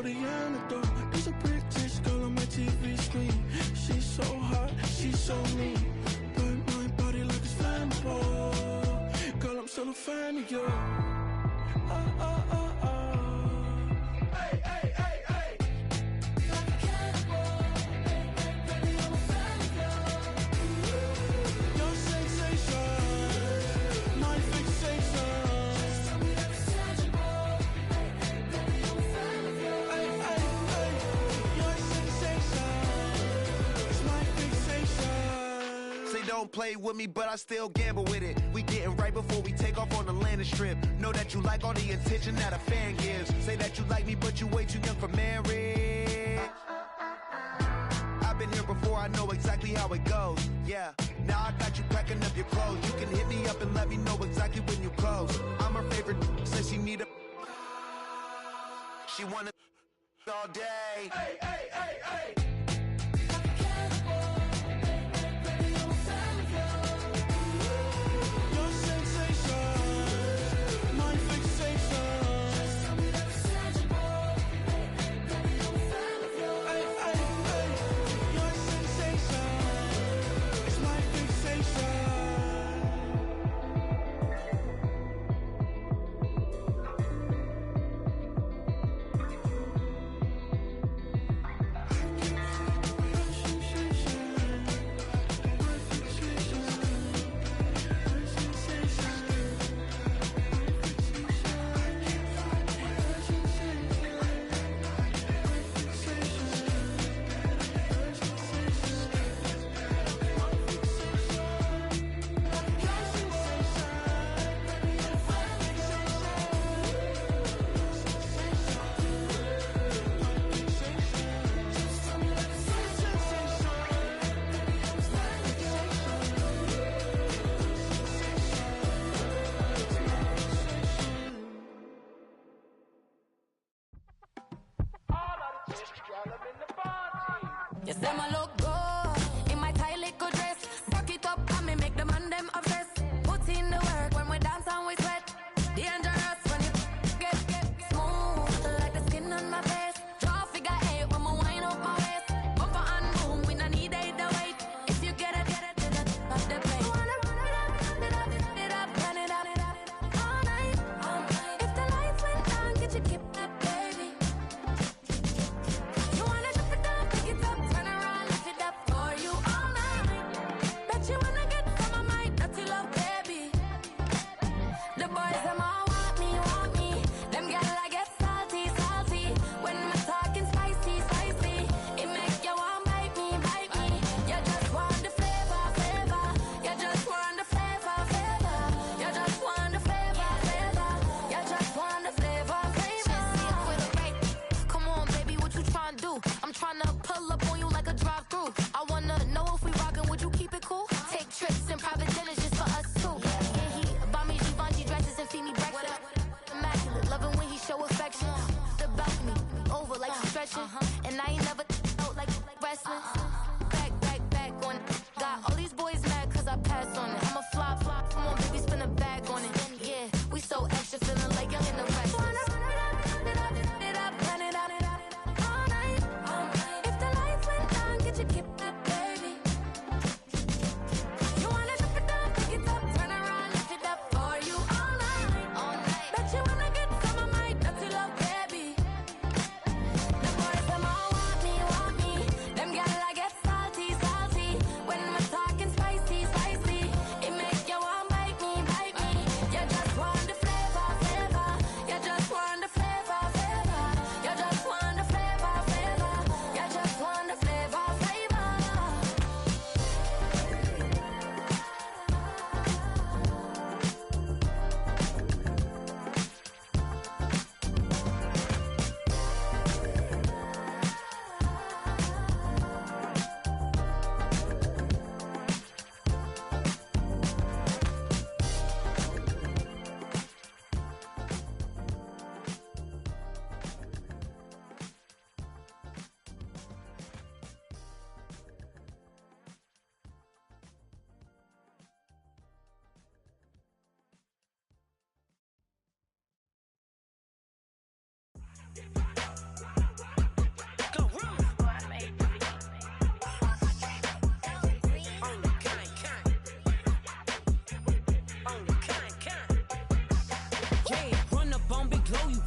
for the antidote. There's a British girl on my TV screen. She's so hot, she's so mean. Burn my body like it's flammable. Girl, I'm still a fan of you. Hey, hey, hey, hey. Like a cannibal. Hey, hey, baby, I'm a fan of you. Your sensation, my fixation. Just tell me that it's tangible. Hey, hey, baby, I'm a fan of you. Hey, hey, hey. Your sensation is my fixation. Say don't play with me, but I still gamble with it. We getting right before we take off on the landing strip. Know that you like all the attention that a fan gives. Say that you like me, but you way too young for marriage. I've been here before, I know exactly how it goes. Yeah, now I got you packing up your clothes. You can hit me up and let me know exactly when you close. I'm her favorite, says she need a. She wanna all day. Hey, hey, hey, hey. You say my look good in my tight little dress. Rock it up and me make the man them obsessed. Put in the work when we dance and we sweat. Dangerous when you get smooth like the skin on my face. Draw figure eight when we wind up my waist. Bumper and boom, we no need it the weight. If you get it to the top of the plate. Wanna run it up, turn it up all night. If the lights went down, get your keep that baby. You wanna drop it down, pick it up, turn around, lift it up for you all night. Bet you wanna get some of my dirty love, baby. The boys them all want me. Them gyal I get salty. When me talking spicy. It make you want bite me. You just want the flavor. You just want the flavor. You just want the flavor. You just want the flavor. With a right. Come on, baby, what you tryna do? I'm tryna pull up on you like a drive-thru. I wanna know if we rockin', would you keep it cool? Take trips and private dinners just for us two. Yeah, he buy me Givenchy dresses and feed me breakfast. Immaculate, loving when he show affection. The balcony, over like stretching. And I ain't never out like wrestling. Back on it. Got all these boys mad cause I passed on it. I'm a flop. Come on, baby, spin a bag on it. Yeah, we so extra, feeling like young and the rest. Turn it up all night. If the lights went down, get your keep that baby. You wanna drop it down, pick it up, turn around, lift it up for you all night. Bet you wanna get some of my dirty love, baby. The boys them all want me. Them gyal I get salty. When we're talking spicy.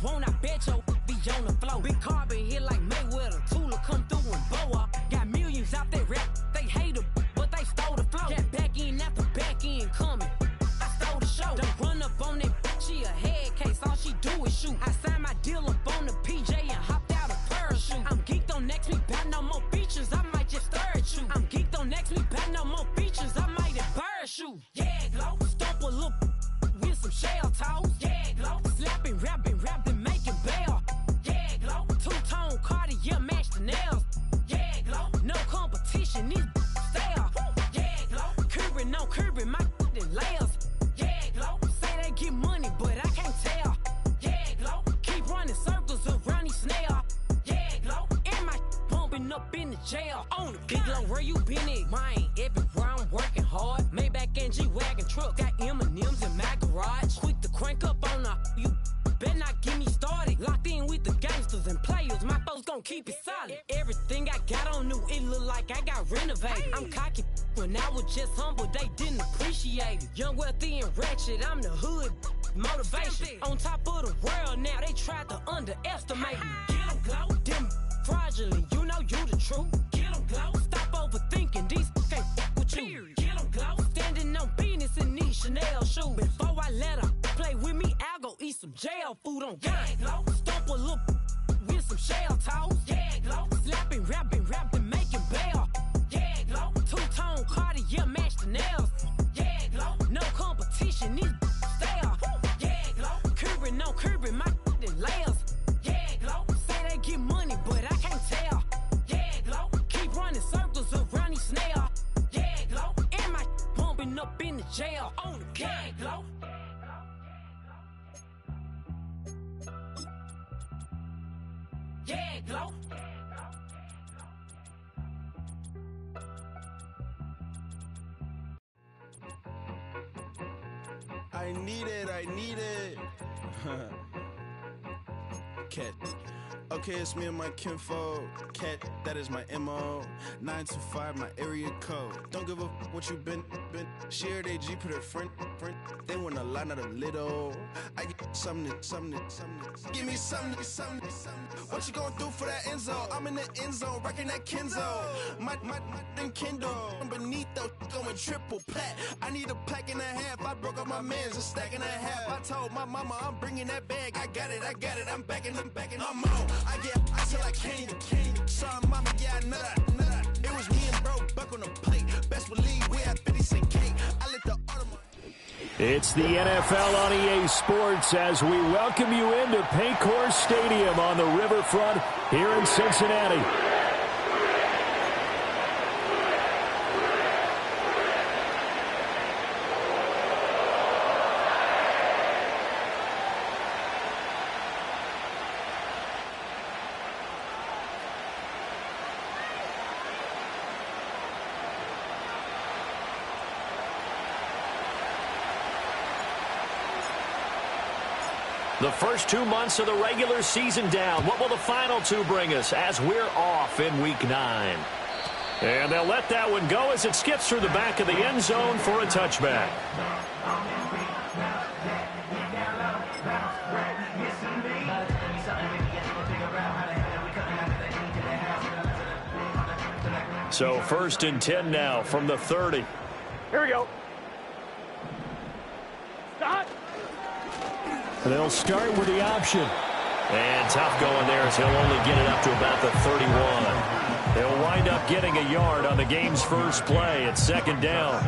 want, I bet your be on the floor. Big carbon here like Mayweather. Tula come through and boa. Got millions out there rap. They hate her, but they stole the flow. Got back in after back in coming. I stole the show. Don't run up on that. She a head case. All she do is shoot. I signed my deal up on the PJ and hopped out a parachute. I'm geeked on next week. About no more features. I might just stir at you. I'm geeked on next week. About no more features. I might embarrass you. Yeah, glow. Stomp a little with some shell toes. Yeah, glow. Slapping, rapping, making bail. Yeah, glow. Two-tone Cartier match the nails. Yeah, glow. No competition, these stale. Yeah, glow. Curbing on curbing, my layers. Yeah, glow. Say they get money, but I can't tell. Yeah, glow. Keep running circles around these snails. Yeah, glow. And my bumping up in the jail. On the big glow, where you been at? Mine, everywhere I'm working hard. Maybach and G-Wagon truck. Got M&M's in my garage. Quick to crank up on her. You better not get me started. Locked in with the gangsters and players. My folks gon' keep it solid. Everything I got on new, it look like I got renovated. I'm cocky when I was just humble, they didn't appreciate it. Young, wealthy, and ratchet, I'm the hood motivation. On top of the world now, they tried to underestimate me. Get 'em, glow. Them fraudulent, you know you the truth. Get 'em, glow. Stop overthinking, these can't with you. Get 'em, glow. Standing on business in these Chanel shoes. Before I let her play with me, I'll go eat some jail food on God. Glow. Stomp a little with some shell toes. Yeah, glow. Slapping, rapping, making bail. Yeah, glow. Two-tone Cartier match the nails. Yeah, glow. No competition, these stale. Yeah, glow. Curbing on curbing, my layers. Yeah, glow. Say they get money, but I can't tell. Yeah, glow. Keep running circles around these snails. Yeah, glow. And my bumping up in the jail. On the yeah, glow. Yeah, glow. I need it. Cat. Okay, it's me and my kinfolk. Cat, that is my MO. 925, my area code. Don't give a what you been. Shared AG, put her friend. They want a lot, not a little. I get something. Give me something. What you gonna do for that end zone? I'm in the end zone, wrecking that Kenzo. My thing Kindle. Beneath though, going triple plat. I need a pack and a half. I broke up my man's a stack and a half. I told my mama I'm bringing that bag. I got it. I'm backing, I'm on. I till I can't. Sorry, mama, yeah, I know that. It was me and bro, buck on the plate. Best believe we had 50 cent cake. I let the autumn. It's the NFL on EA Sports as we welcome you into Paycor Stadium on the riverfront here in Cincinnati. The first 2 months of the regular season down. What will the final two bring us as we're off in Week 9? And they'll let that one go as it skips through the back of the end zone for a touchback. So 1st and 10 now from the 30. Here we go. Stop. They'll start with the option. And tough going there as he'll only get it up to about the 31. They'll wind up getting a yard on the game's first play at 2nd down.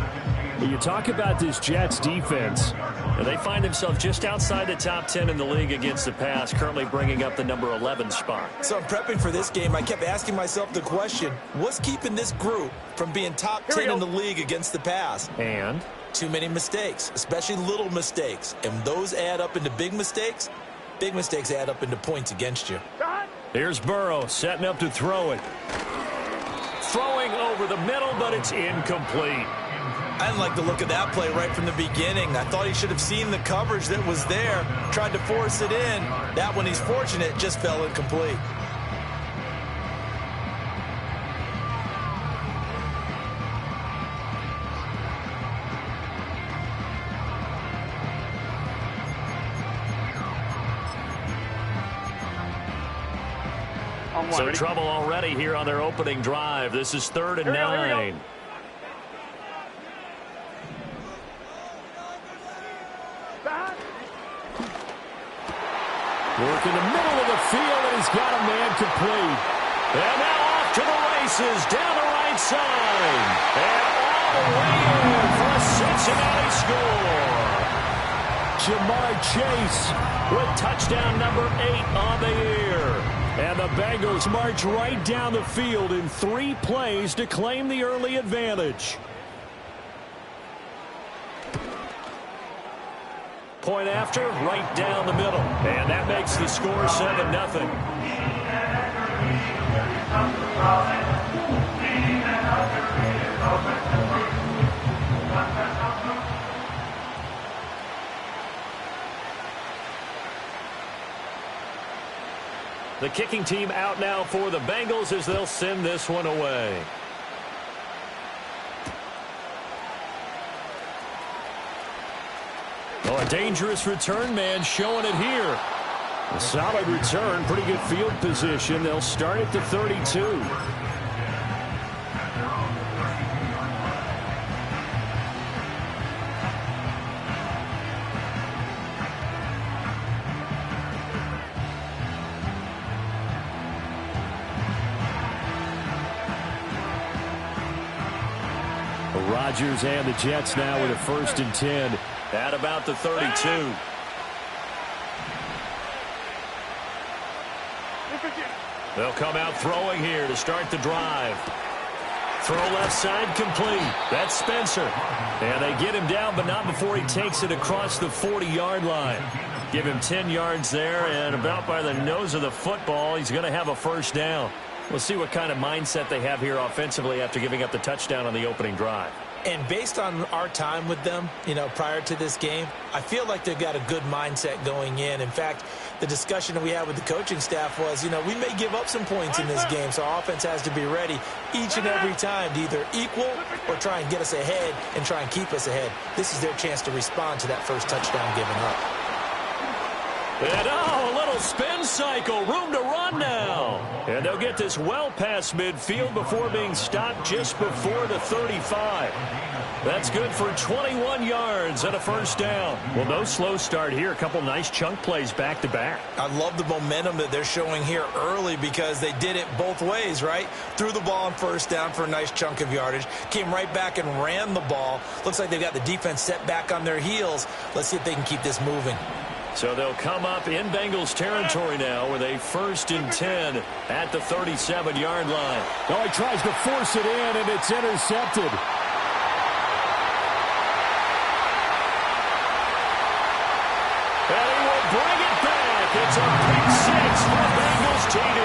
You talk about this Jets defense. And they find themselves just outside the top 10 in the league against the pass, currently bringing up the number 11 spot. So I'm prepping for this game. I kept asking myself the question, what's keeping this group from being top 10 in the league against the pass? And? Too many mistakes, especially little mistakes. And those add up into big mistakes. Big mistakes add up into points against you. Here's Burrow setting up to throw it. Throwing over the middle, but it's incomplete. I didn't like the look of that play right from the beginning. I thought he should have seen the coverage that was there, tried to force it in. That one, he's fortunate, just fell incomplete. So trouble already here on their opening drive. This is 3rd and 9. Work in the middle of the field, and he's got a man complete. And now off to the races, down the right side. And all the way in for a Cincinnati score. Jamar Chase With touchdown number 8 on the year. And the Bengals march right down the field in 3 plays to claim the early advantage. Point after, right down the middle. And that makes the score 7-0. The kicking team out now for the Bengals as they'll send this one away. Oh, a dangerous return man showing it here. A solid return, pretty good field position. They'll start at the 32. Rodgers and the Jets now with a 1st and 10. At about the 32. They'll come out throwing here to start the drive. Throw left side complete. That's Spencer. And they get him down, but not before he takes it across the 40-yard line. Give him 10 yards there, and about by the nose of the football, he's going to have a 1st down. We'll see what kind of mindset they have here offensively after giving up the touchdown on the opening drive. And based on our time with them, prior to this game, I feel like they've got a good mindset going in. In fact, the discussion that we had with the coaching staff was, we may give up some points in this game, so our offense has to be ready each and every time to either equal or try and get us ahead and try and keep us ahead. This is their chance to respond to that first touchdown given up. And a little spin cycle, room to run now. And they'll get this well past midfield before being stopped just before the 35. That's good for 21 yards and a 1st down. Well, no slow start here. A couple nice chunk plays back to back. I love the momentum that they're showing here early because they did it both ways, right? Threw the ball on 1st down for a nice chunk of yardage. Came right back and ran the ball. Looks like they've got the defense set back on their heels. Let's see if they can keep this moving. So they'll come up in Bengals territory now with a 1st and 10 at the 37-yard line. Oh, he tries to force it in, and it's intercepted. And he will bring it back. It's a pick 6 for Bengals TD.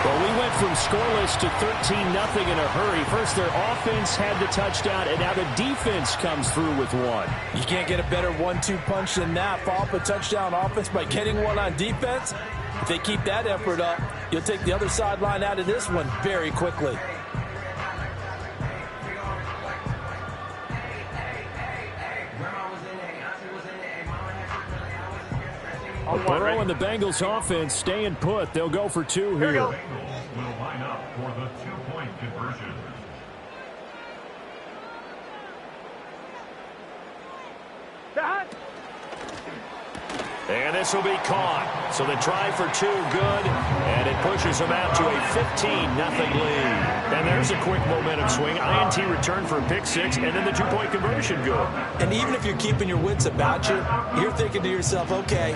Well, we went from scoreless to 13-0 in a hurry. First, their offense had the touchdown, and now the defense comes through with one. You can't get a better 1-2 punch than that. Follow up a touchdown offense by getting one on defense. If they keep that effort up, you'll take the other sideline out of this one very quickly. Burrow and the Bengals offense staying put. They'll go for 2 here. Will line up for the 2-point conversion. And this will be caught. So the try for 2 good, and it pushes them out to a 15-0 lead. And there's a quick momentum swing. INT return for a pick 6, and then the 2-point conversion good. And even if you're keeping your wits about you, you're thinking to yourself, okay,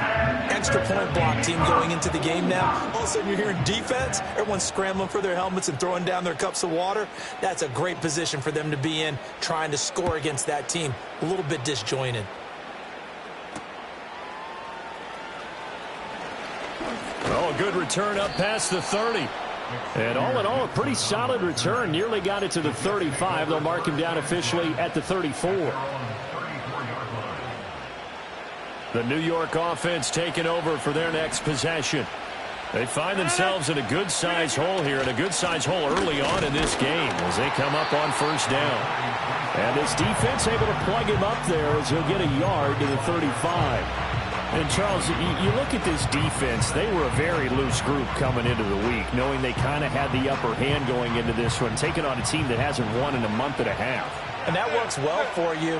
extra point block team going into the game now. All of a sudden you're hearing defense. Everyone's scrambling for their helmets and throwing down their cups of water. That's a great position for them to be in, trying to score against that team. A little bit disjointed. Oh, a good return up past the 30. And all in all, a pretty solid return. Nearly got it to the 35. They'll mark him down officially at the 34. The New York offense taking over for their next possession. They find themselves in a good-sized hole here, and a good-sized hole early on in this game as they come up on 1st down. And this defense able to plug him up there as he'll get a yard to the 35. And, Charles, you look at this defense, they were a very loose group coming into the week, knowing they kind of had the upper hand going into this one, taking on a team that hasn't won in a month and a half. And that works well for you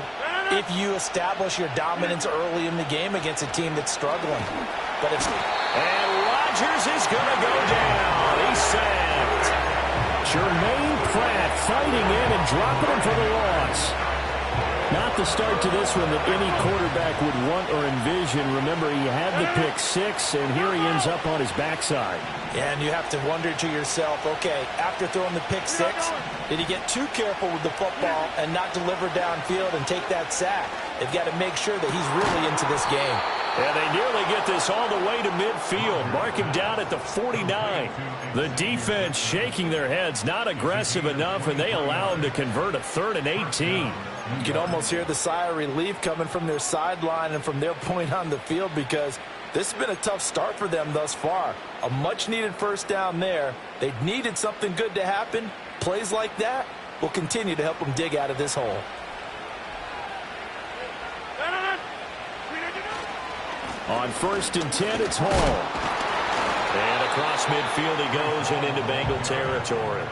if you establish your dominance early in the game against a team that's struggling. But and Rodgers is going to go down. He's sacked. Jermaine Pratt fighting in and dropping him for the loss. Not the start to this one that any quarterback would want or envision. Remember, he had the pick six, and here he ends up on his backside. And you have to wonder to yourself, okay, after throwing the pick six, did he get too careful with the football and not deliver downfield and take that sack? They've got to make sure that he's really into this game. And they nearly get this all the way to midfield. Mark him down at the 49. The defense shaking their heads, not aggressive enough, and they allow him to convert a 3rd and 18. You can almost hear the sigh of relief coming from their sideline and from their point on the field because this has been a tough start for them thus far. A much-needed first down there. They needed something good to happen. Plays like that will continue to help them dig out of this hole. On 1st and 10, it's Hall. And across midfield he goes and into Bengal territory.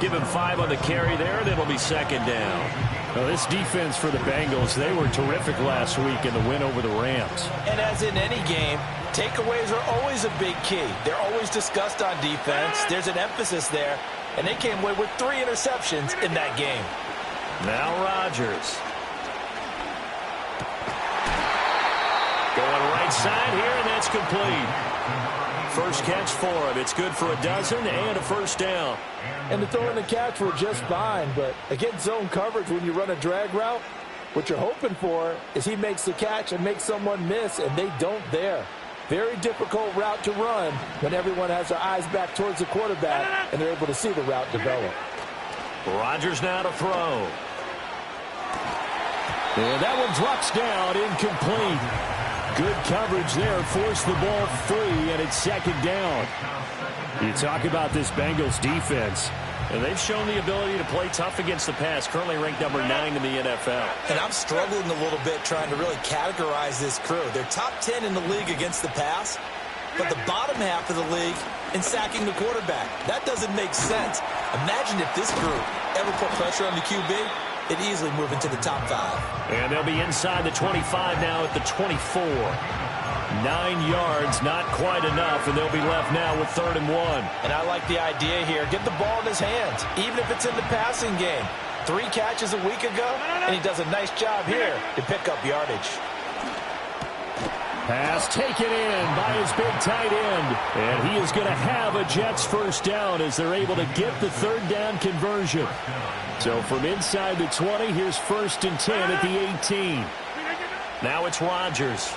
Give him 5 on the carry there, and it'll be 2nd down. Well, this defense for the Bengals, they were terrific last week in the win over the Rams. And as in any game, takeaways are always a big key. They're always discussed on defense. There's an emphasis there, and they came away with 3 interceptions in that game. Now Rodgers. Going right side here, and that's complete. First catch for him. It's good for a dozen and a first down. And the throw and the catch were just fine, but against zone coverage when you run a drag route, what you're hoping for is he makes the catch and makes someone miss, and they don't there. Very difficult route to run when everyone has their eyes back towards the quarterback and they're able to see the route develop. Rodgers now to throw. And that one drops down, incomplete. Good coverage there, forced the ball free, and it's 2nd down. You talk about this Bengals defense, and they've shown the ability to play tough against the pass, currently ranked number 9 in the NFL. And I'm struggling a little bit trying to really categorize this crew. They're top 10 in the league against the pass, but the bottom half of the league in sacking the quarterback. That doesn't make sense. Imagine if this group ever put pressure on the QB. It easily move into the top 5. And they'll be inside the 25 now at the 24. 9 yards, not quite enough, and they'll be left now with 3rd and 1. And I like the idea here. Get the ball in his hands, even if it's in the passing game. 3 catches a week ago, and he does a nice job here to pick up yardage. Pass taken in by his big tight end. And he is going to have a Jets first down as they're able to get the 3rd down conversion. So from inside the 20, here's 1st and 10 at the 18. Now it's Rodgers.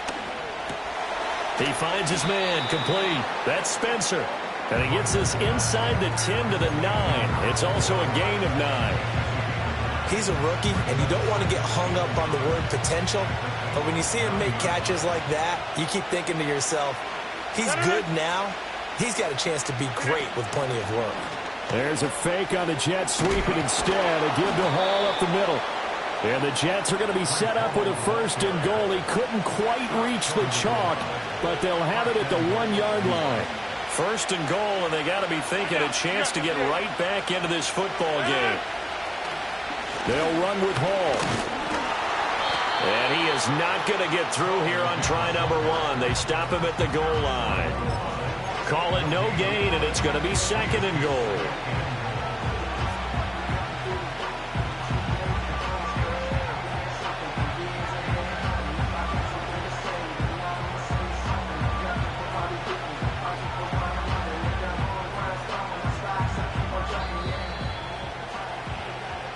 He finds his man complete. That's Spencer. And he gets us inside the 10 to the 9. It's also a gain of 9. He's a rookie, and you don't want to get hung up on the word potential. But when you see him make catches like that, you keep thinking to yourself, he's good now. He's got a chance to be great with plenty of work. There's a fake on the Jets, sweeping instead. A give to Hall up the middle. And the Jets are going to be set up with a 1st and goal. He couldn't quite reach the chalk, but they'll have it at the 1-yard line. 1st and goal, and they got to be thinking a chance to get right back into this football game. They'll run with Hall. And he is not going to get through here on try number 1. They stop him at the goal line. Call it no gain, and it's going to be 2nd and goal.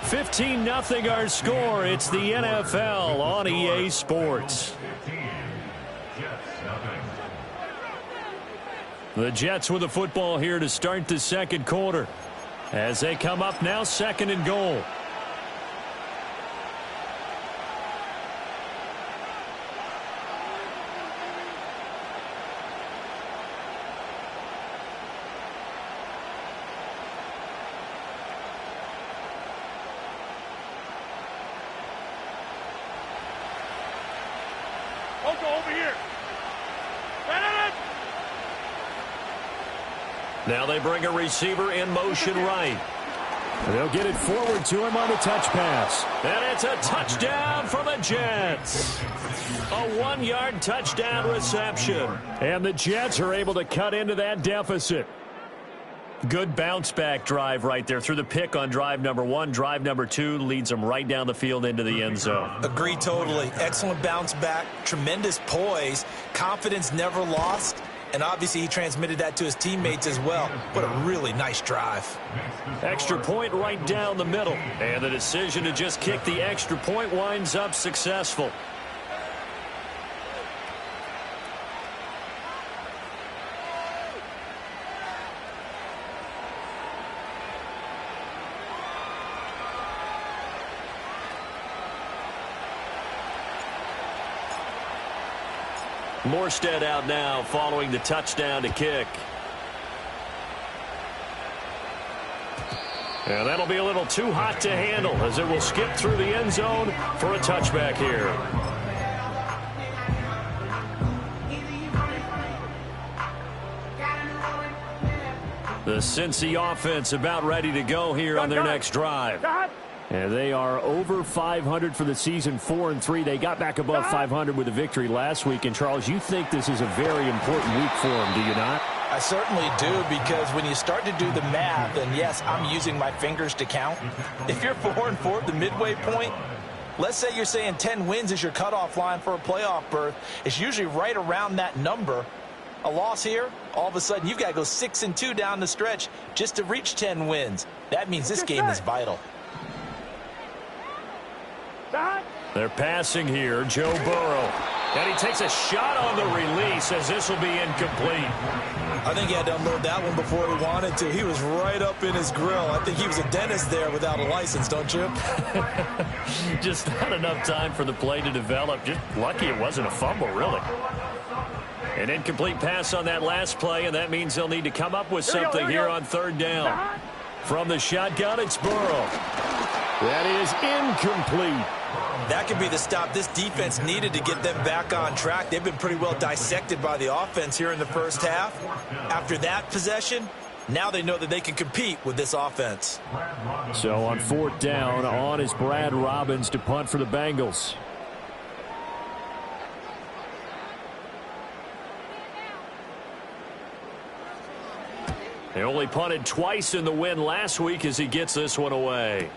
$15-0 our score. It's the NFL on EA Sports. The Jets with the football here to start the 2nd quarter. As they come up now, 2nd and goal. I'll go over here. Now they bring a receiver in motion right. They'll get it forward to him on the touch pass. And it's a touchdown for the Jets. A 1-yard touchdown reception. And the Jets are able to cut into that deficit. Good bounce-back drive right there. Through the pick on drive number 1. Drive number 2 leads them right down the field into the end zone. Agree totally. Excellent bounce back. Tremendous poise. Confidence never lost. And obviously he transmitted that to his teammates as well. What a really nice drive. Extra point right down the middle. And the decision to just kick the extra point winds up successful. Morstead out now following the touchdown to kick. And that'll be a little too hot to handle as it will skip through the end zone for a touchback here. The Cincy offense about ready to go here on their next drive. And they are over 500 for the season, 4-3. They got back above 500 with a victory last week. And, Charles, you think this is a very important week for them, do you not? I certainly do, because when you start to do the math, and yes, I'm using my fingers to count. If you're 4-4 at the midway point, let's say you're saying 10 wins is your cutoff line for a playoff berth. It's usually right around that number. A loss here, all of a sudden you've got to go 6-2 down the stretch just to reach 10 wins. That means this game is vital. They're passing here, Joe Burrow. And he takes a shot on the release as this will be incomplete. I think he had to unload that one before he wanted to. He was right up in his grill. I think he was a dentist there without a license, don't you? Just not enough time for the play to develop. Just lucky it wasn't a fumble, really. An incomplete pass on that last play, and that means they'll need to come up with something here on third down. From the shotgun, it's Burrow. That is incomplete. That could be the stop this defense needed to get them back on track. They've been pretty well dissected by the offense here in the first half. After that possession, now they know that they can compete with this offense. So on fourth down, on is Brad Robbins to punt for the Bengals. They only punted twice in the win last week as he gets this one away.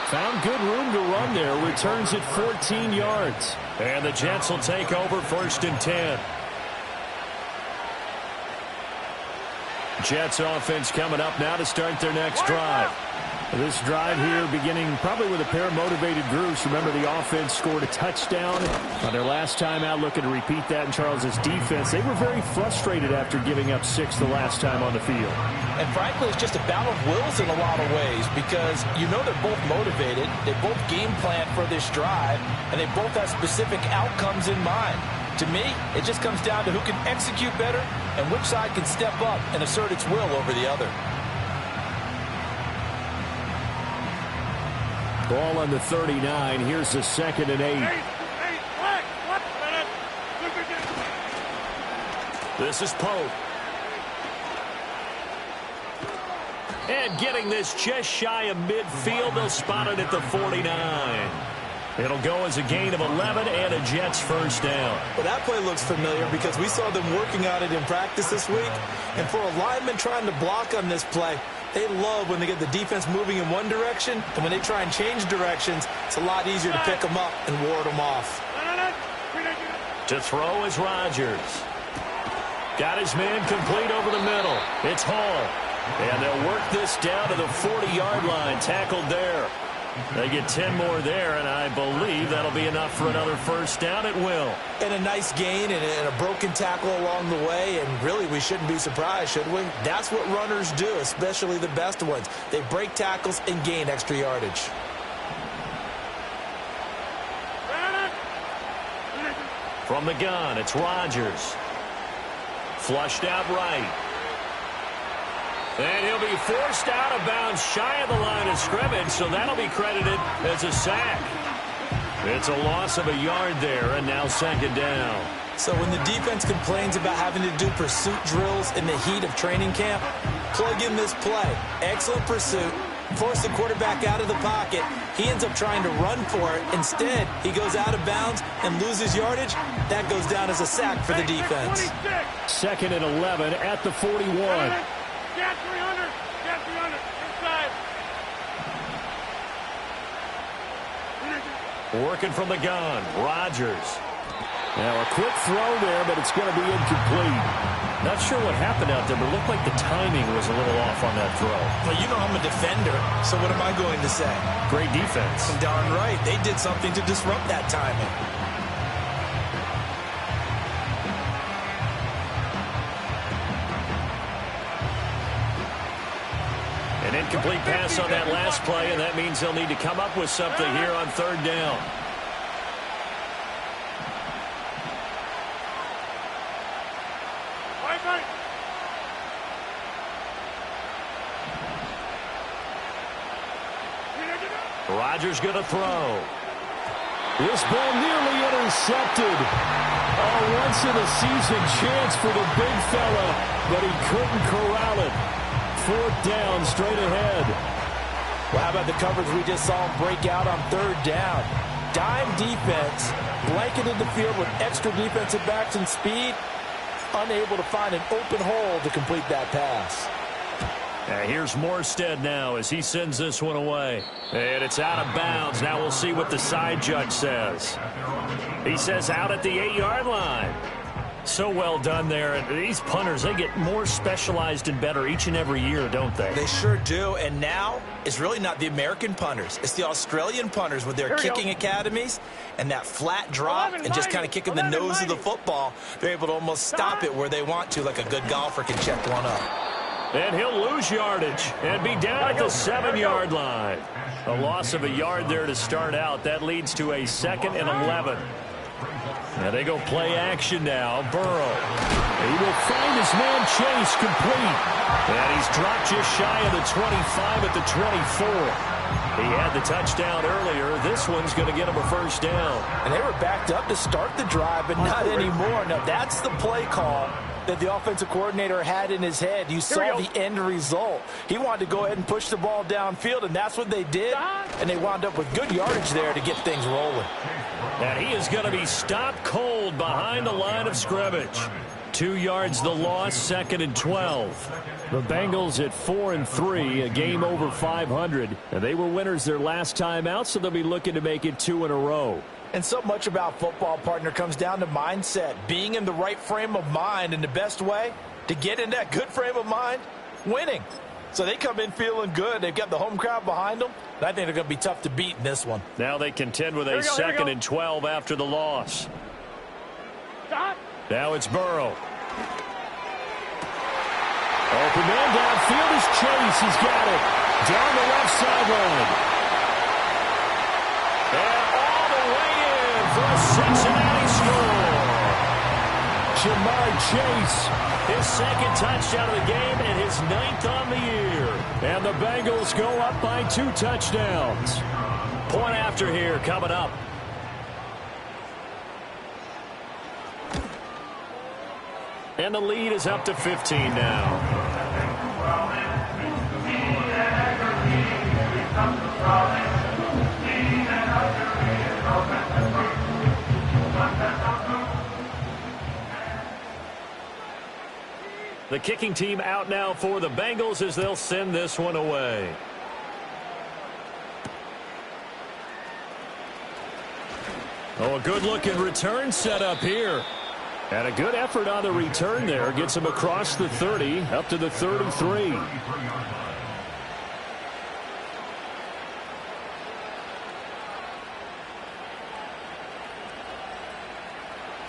Found good room to run there. Returns it 14 yards. And the Jets will take over 1st and 10. Jets offense coming up now to start their next drive. This drive here beginning probably with a pair of motivated groups. Remember, the offense scored a touchdown on their last time out, looking to repeat that in Charles's defense. They were very frustrated after giving up 6 the last time on the field. And frankly, it's just a battle of wills in a lot of ways, because you know they're both motivated. They both game plan for this drive, and they both have specific outcomes in mind. To me, it just comes down to who can execute better and which side can step up and assert its will over the other. Ball on the 39. Here's the 2nd and 8. This is Pope. And getting this just shy of midfield, they'll spot it at the 49. It'll go as a gain of 11 and a Jets first down. Well, that play looks familiar because we saw them working on it in practice this week. And for a lineman trying to block on this play, they love when they get the defense moving in one direction, and when they try and change directions, it's a lot easier to pick them up and ward them off. To throw is Rodgers. Got his man complete over the middle. It's Hall. And they'll work this down to the 40-yard line, tackled there. They get 10 more there, and I believe that'll be enough for another first down. It will. And a nice gain and a broken tackle along the way, and really we shouldn't be surprised, should we? That's what runners do, especially the best ones. They break tackles and gain extra yardage. From the gun, it's Rodgers. Flushed out right. And he'll be forced out of bounds shy of the line of scrimmage, so that'll be credited as a sack. It's a loss of a yard there, and now second down. So when the defense complains about having to do pursuit drills in the heat of training camp, plug in this play. Excellent pursuit. Force the quarterback out of the pocket. He ends up trying to run for it. Instead, he goes out of bounds and loses yardage. That goes down as a sack for the defense. Second and 11 at the 41. Get 300. Get 300. Inside. Working from the gun, Rodgers. Now a quick throw there, but it's going to be incomplete. Not sure what happened out there, but it looked like the timing was a little off on that throw. Well, you know I'm a defender, so what am I going to say? Great defense. Darn right. They did something to disrupt that timing. An incomplete pass on that last play, and that means they'll need to come up with something here on third down. Rodgers going to throw. This ball nearly intercepted. A once-in-a-season chance for the big fella, but he couldn't corral it. Fourth down, straight ahead. Well, how about the coverage we just saw him break out on third down? Dime defense, blanketed the field with extra defensive backs and speed, unable to find an open hole to complete that pass. Here's Morstead now as he sends this one away. And it's out of bounds. Now we'll see what the side judge says. He says out at the 8-yard line. So well done there. And these punters, they get more specialized and better each and every year, don't they? They sure do. And now it's really not the American punters. It's the Australian punters with their kicking academies and that flat drop and just kind of kicking the nose of the football. They're able to almost stop it where they want to, like a good golfer can check one up. And he'll lose yardage and be down at the 7-yard line. A loss of a yard there to start out. That leads to a 2nd and 11. And they go play action now. Burrow. He will find his man Chase complete. And he's dropped just shy of the 25 at the 24. He had the touchdown earlier. This one's going to get him a first down. And they were backed up to start the drive, but not anymore. Now, that's the play call that the offensive coordinator had in his head. You saw the end result. He wanted to go ahead and push the ball downfield, and that's what they did. And they wound up with good yardage there to get things rolling. And he is going to be stopped cold behind the line of scrimmage. 2 yards the loss, 2nd and 12. The Bengals at 4-3, a game over 500. And they were winners their last time out, so they'll be looking to make it 2 in a row. And so much about football, partner, comes down to mindset. Being in the right frame of mind, and the best way to get in that good frame of mind, winning. So they come in feeling good. They've got the home crowd behind them. And I think they're going to be tough to beat in this one. Now they contend with a 2nd and 12 after the loss. Now it's Burrow. Open man downfield is Chase. He's got it. Down the left sideline. And all the way in for a Cincinnati score. Jamar Chase, his 2nd touchdown of the game and his 9th on the year. And the Bengals go up by 2 touchdowns. Point after here coming up. And the lead is up to 15 now. The kicking team out now for the Bengals as they'll send this one away. Oh, a good-looking return set up here. And a good effort on the return there. Gets him across the 30, up to the 33.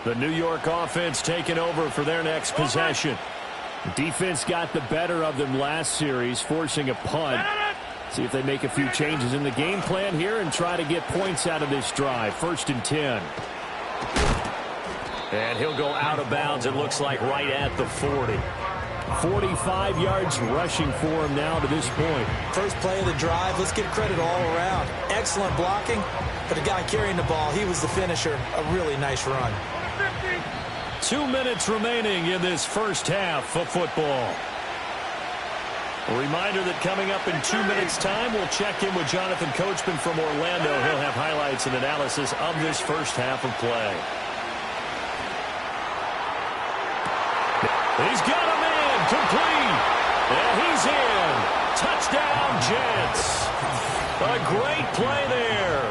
The New York offense taking over for their next possession. Defense got the better of them last series, forcing a punt. See if they make a few changes in the game plan here and try to get points out of this drive. 1st and 10. And he'll go out of bounds, it looks like, right at the 40. 45 yards rushing for him now to this point. First play of the drive, let's give credit all around. Excellent blocking, but the guy carrying the ball, he was the finisher. A really nice run. 2 minutes remaining in this first half of football. A reminder that coming up in 2 minutes' time, we'll check in with Jonathan Coachman from Orlando. He'll have highlights and analysis of this first half of play. He's got a man complete, and he's in. Touchdown, Jets. A great play there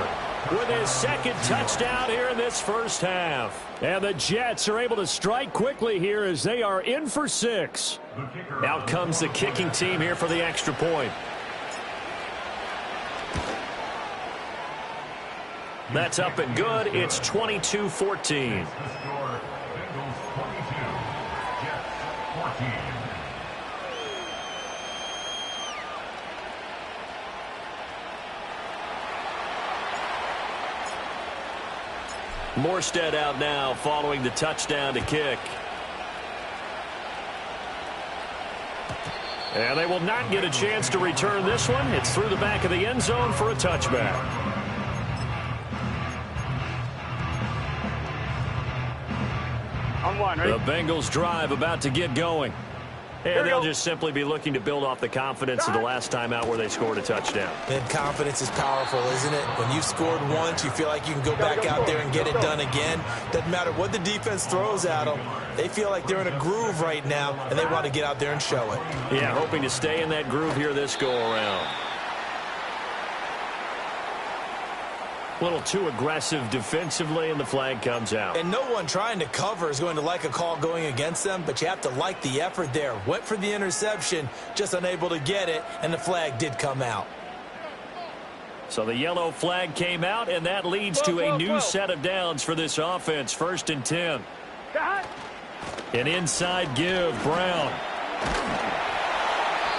with his second touchdown here in this first half. And the Jets are able to strike quickly here as they are in for 6. Out comes the kicking team here for the extra point. That's up and good. It's 22-14. Morstead out now following the touchdown to kick. And they will not get a chance to return this one. It's through the back of the end zone for a touchback. On one, right? The Bengals drive about to get going. And they'll just simply be looking to build off the confidence of the last time out where they scored a touchdown. And confidence is powerful, isn't it? When you've scored once, you feel like you can go back out there and get it done again. Doesn't matter what the defense throws at them. They feel like they're in a groove right now, and they want to get out there and show it. Yeah, hoping to stay in that groove here this go-around. A little too aggressive defensively, and the flag comes out. And no one trying to cover is going to like a call going against them, but you have to like the effort there. Went for the interception, just unable to get it, and the flag did come out. So the yellow flag came out, and that leads to a new set of downs for this offense. 1st and 10. An inside give, Brown.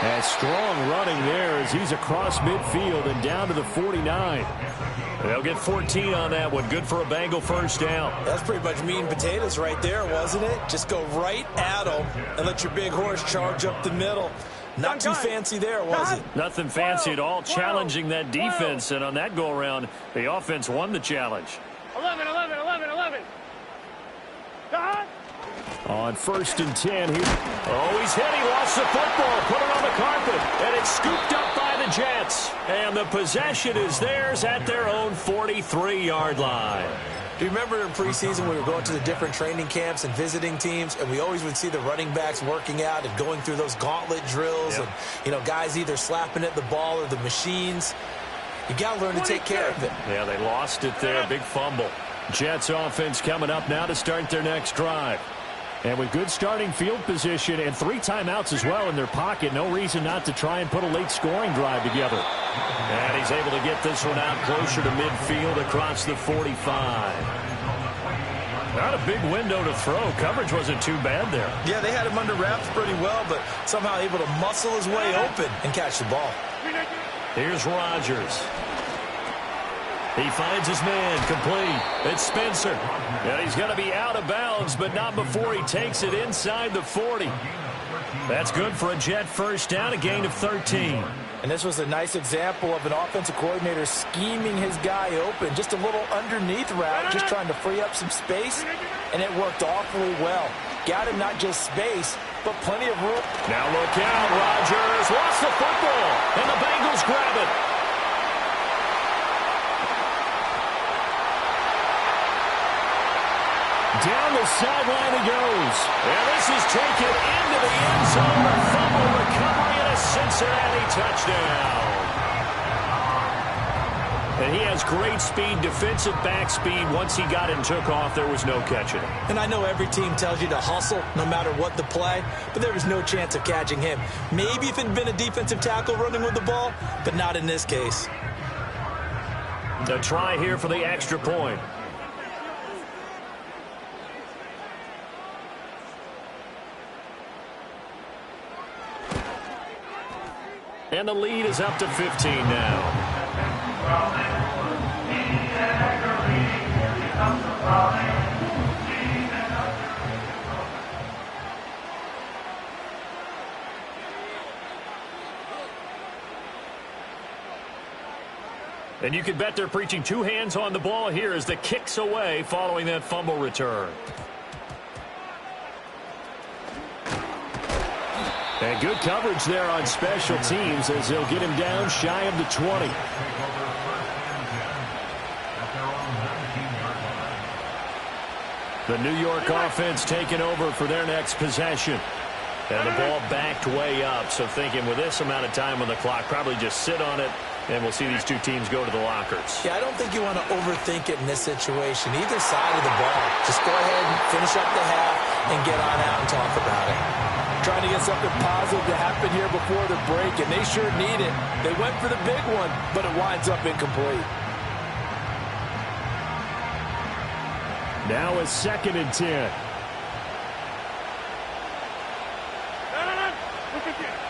And strong running there as he's across midfield and down to the 49. They'll get 14 on that one. Good for a Bengal first down. That's pretty much meat and potatoes right there, wasn't it? Just go right at them and let your big horse charge up the middle. Not too fancy there, was it? Nothing fancy at all. Challenging that defense, and on that go-around, the offense won the challenge. 11. On 1st and 10. He's hit. He lost the football. Put it on the carpet. And it's scooped up by the Jets. And the possession is theirs at their own 43-yard line. Do you remember in preseason we were going to the different training camps and visiting teams, and we always would see the running backs working out and going through those gauntlet drills, and, you know, guys either slapping at the ball or the machines. You got to learn to take care of it. Yeah, they lost it there. Big fumble. Jets offense coming up now to start their next drive. And with good starting field position and 3 timeouts as well in their pocket, no reason not to try and put a late scoring drive together. And he's able to get this one out closer to midfield across the 45. Not a big window to throw. Coverage wasn't too bad there. Yeah, they had him under wraps pretty well, but somehow able to muscle his way open and catch the ball. Here's Rodgers. He finds his man complete. It's Spencer. And he's going to be out of bounds, but not before he takes it inside the 40. That's good for a Jet first down, a gain of 13. And this was a nice example of an offensive coordinator scheming his guy open. Just a little underneath route, just trying to free up some space, and it worked awfully well. Got him not just space, but plenty of room. Now look out, Rodgers lost the football, and the Bengals grab it. Down the sideline he goes. And this is taken into the end zone. A fumble recovery and a Cincinnati touchdown. And he has great speed, defensive back speed. Once he got it and took off, there was no catching him. And I know every team tells you to hustle no matter what the play, but there was no chance of catching him. Maybe if it had been a defensive tackle running with the ball, but not in this case. A try here for the extra point. And the lead is up to 15 now. And you can bet they're preaching two hands on the ball here as the kick's away following that fumble return. And good coverage there on special teams as they'll get him down shy of the 20. The New York offense taking over for their next possession. And the ball backed way up, so thinking with this amount of time on the clock, probably just sit on it, and we'll see these two teams go to the lockers. Yeah, I don't think you want to overthink it in this situation. Either side of the ball. Just go ahead and finish up the half and get on out and talk about it. Trying to get something positive to happen here before the break, and they sure need it. They went for the big one, but it winds up incomplete. Now a 2nd and 10.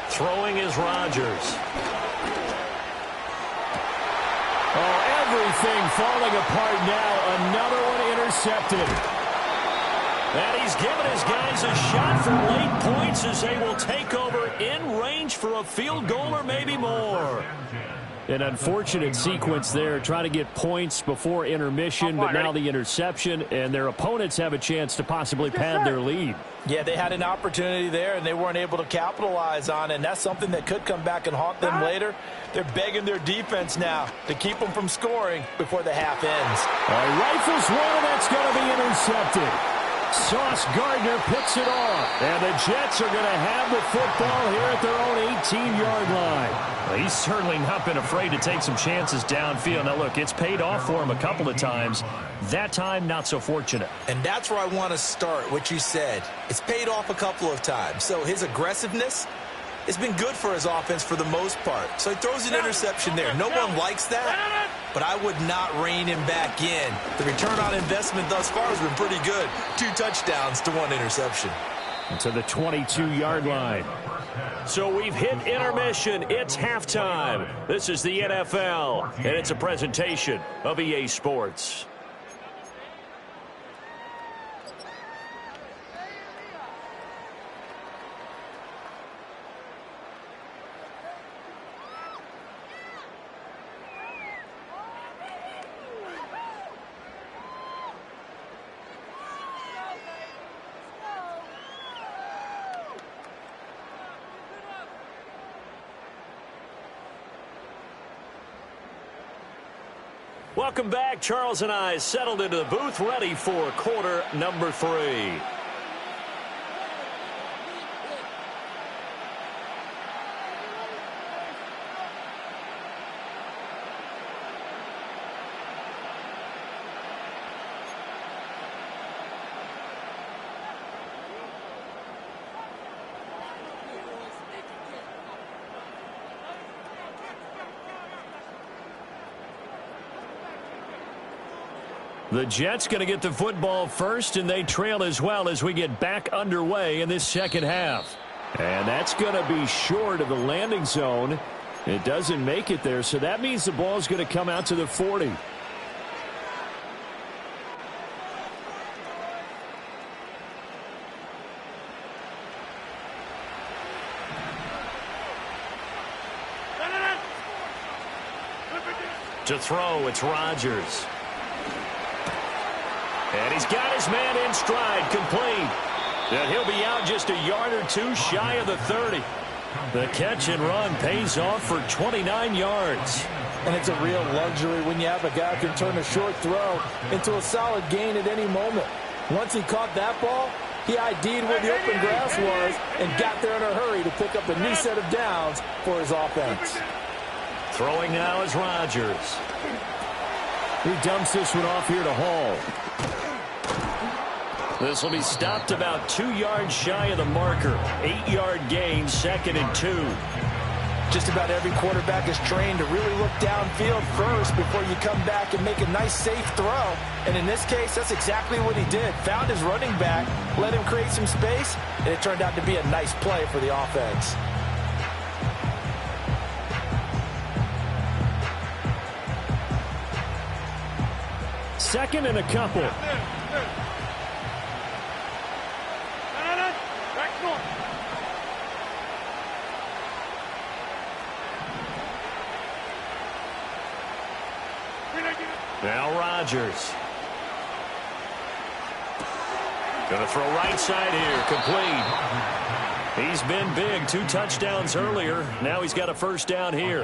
Throwing is Rodgers. Oh, everything falling apart now. Another one intercepted. And he's given his guys a shot for late points as they will take over in range for a field goal or maybe more. An unfortunate sequence there, trying to get points before intermission, but now the interception, and their opponents have a chance to possibly pad their lead. Yeah, they had an opportunity there, and they weren't able to capitalize on it, and that's something that could come back and haunt them later. They're begging their defense now to keep them from scoring before the half ends. Rifles one, and that's going to be intercepted. Sauce Gardner picks it off. And the Jets are going to have the football here at their own 18-yard line. Well, he's certainly not been afraid to take some chances downfield. Now, look, it's paid off for him a couple of times. That time, not so fortunate. And that's where I want to start, what you said. It's paid off a couple of times. So his aggressiveness has been good for his offense for the most part. So he throws an interception there. No one likes that, but I would not rein him back in. The return on investment thus far has been pretty good. 2 touchdowns to 1 interception. To the 22-yard line. So we've hit intermission. It's halftime. This is the NFL, and it's a presentation of EA Sports. Welcome back. Charles and I settled into the booth, ready for quarter number 3. The Jets going to get the football first, and they trail as well as we get back underway in this second half. And that's going to be short of the landing zone. It doesn't make it there, so that means the ball's going to come out to the 40. To throw, it's Rodgers. And he's got his man in stride, complete. And he'll be out just a yard or two shy of the 30. The catch and run pays off for 29 yards. And it's a real luxury when you have a guy who can turn a short throw into a solid gain at any moment. Once he caught that ball, he ID'd where the open grass was and got there in a hurry to pick up a new set of downs for his offense. Throwing now is Rodgers. He dumps this one off here to Hall. This will be stopped about 2 yards shy of the marker. 8-yard gain, 2nd and 2. Just about every quarterback is trained to really look downfield first before you come back and make a nice, safe throw. And in this case, that's exactly what he did. Found his running back, let him create some space, and it turned out to be a nice play for the offense. Second and a couple. Rodgers. Going to throw right side here, complete. He's been big, 2 touchdowns earlier. Now he's got a first down here.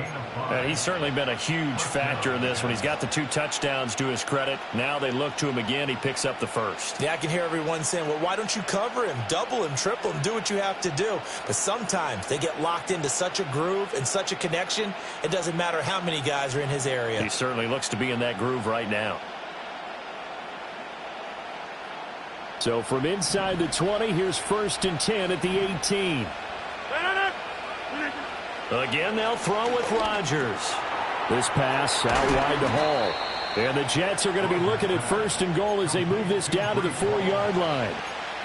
And he's certainly been a huge factor in this when he's got the 2 touchdowns to his credit. Now they look to him again. He picks up the first. Yeah, I can hear everyone saying, well, why don't you cover him, double him, triple him, do what you have to do. But sometimes they get locked into such a groove and such a connection, it doesn't matter how many guys are in his area. He certainly looks to be in that groove right now. So from inside the 20, here's 1st and 10 at the 18. Again, they'll throw with Rodgers. This pass out wide to Hall. And the Jets are going to be looking at 1st and goal as they move this down to the 4-yard line.